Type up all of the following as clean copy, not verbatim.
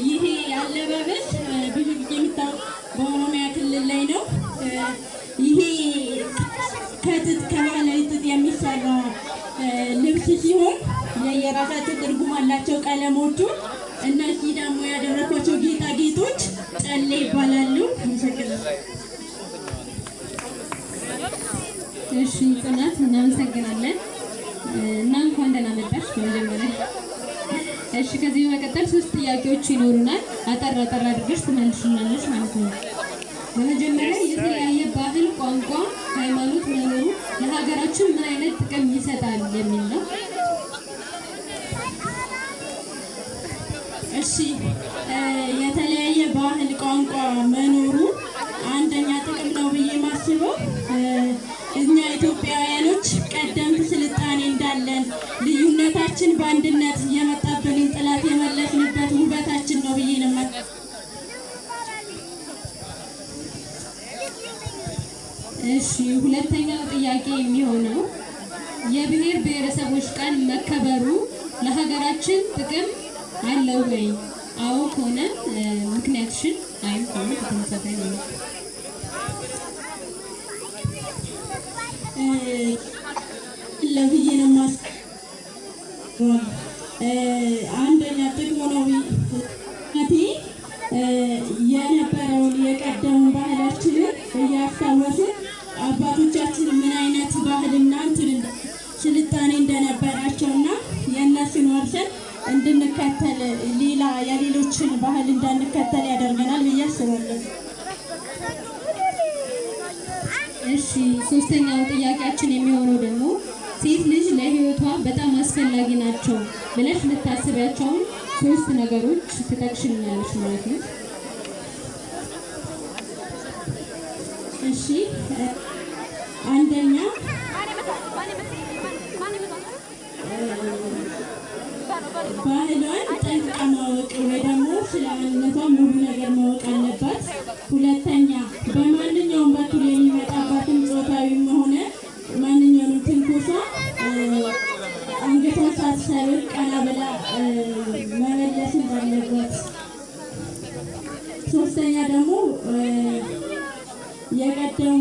ይሄ ያለባበስ ብዙ ጊዜ የሚታወቅ በኦሮሚያ ክልል ላይ ነው። ይሄ ከጥጥ ከባህላዊ ጥጥ የሚሰራ ልብስ ሲሆን የየራሳቸው ትርጉም አላቸው ቀለሞቹ። እነዚህ ደግሞ ያደረኳቸው ጌጣጌጦች ጨሌ ይባላሉ። አመሰግናለሁ። እሺ ጽናት እናመሰግናለን እና እንኳን ደህና መጣሽ በመጀመሪያ። እሺ ከዚህ በመቀጠል 3 ጥያቄዎች ይኖሩናል። አጠር አድርገሽ ትመልሽናለሽ ማለት ነው። በመጀመሪያ የተለያየ ባህል፣ ቋንቋ፣ ሃይማኖት መኖሩ ለሀገራችን ምን አይነት ጥቅም ይሰጣል የሚል ነው። እሺ የተለያየ ባህል፣ ቋንቋ መኖሩ አንደኛ ጥቅም ነው ብዬ ማስበው እኛ ኢትዮጵያውያኖች ቀደምት ስልጣኔ እንዳለን ልዩነታችን በአንድነት የመጣብንን ጥላት የመለስንበት ውበታችን ነው ብዬ ነው። እሺ ሁለተኛው ጥያቄ የሚሆነው የብሔር ብሔረሰቦች ቀን መከበሩ ለሀገራችን ጥቅም አለው ወይ? አዎ ከሆነ ምክንያትሽን፣ አይም ከሆነ ተመሳሳይ ነው። ለብዬ ነው ማስ አንደኛ ጥቅሙ ነው የነበረውን የቀደሙ ባህላችንን እያስታወስን አባቶቻችን ምን አይነት ባህልና ስልጣኔ እንደነበራቸውና የእነሱን ወርሰን እንድንከተል ሌላ የሌሎችን ባህል እንዳንከተል ያደርገናል ብዬ አስባለሁ። እሺ ሶስተኛው ጥያቄያችን የሚሆነው ደግሞ ሴት ልጅ ለህይወቷ በጣም አስፈላጊ ናቸው ብለሽ ልታስቢያቸውን 3 ነገሮች ትጠቅሽልኛለሽ ማለት ነው። እሺ አንደኛ ባህሏን ጠንቅቃ ማወቅ ወይ ደግሞ ስለ ማንነቷ ሙሉ ነገር ማወቅ አለባት። ሁለተኛ በማንኛውም በኩል የሚመጣባትን ጾታዊም ሆነ ማንኛውንም ትንኮሳ አንገቷን ሳትሰብር ቀና ብላ መመለስ እንዳለባት። ሶስተኛ ደግሞ የቀደሙ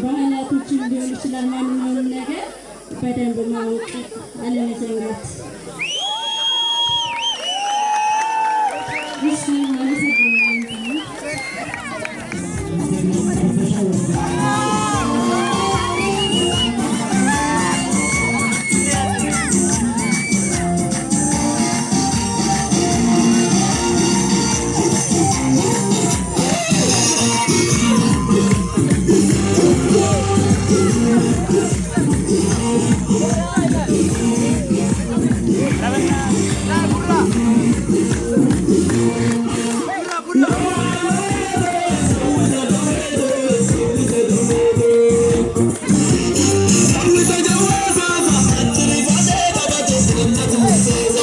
ባህላቶችን ሊሆን ይችላል ማንኛውንም ነገር በደንብ ማወቅ አለመዘንጋት። እሺ እናመሰግናለን። Thank you.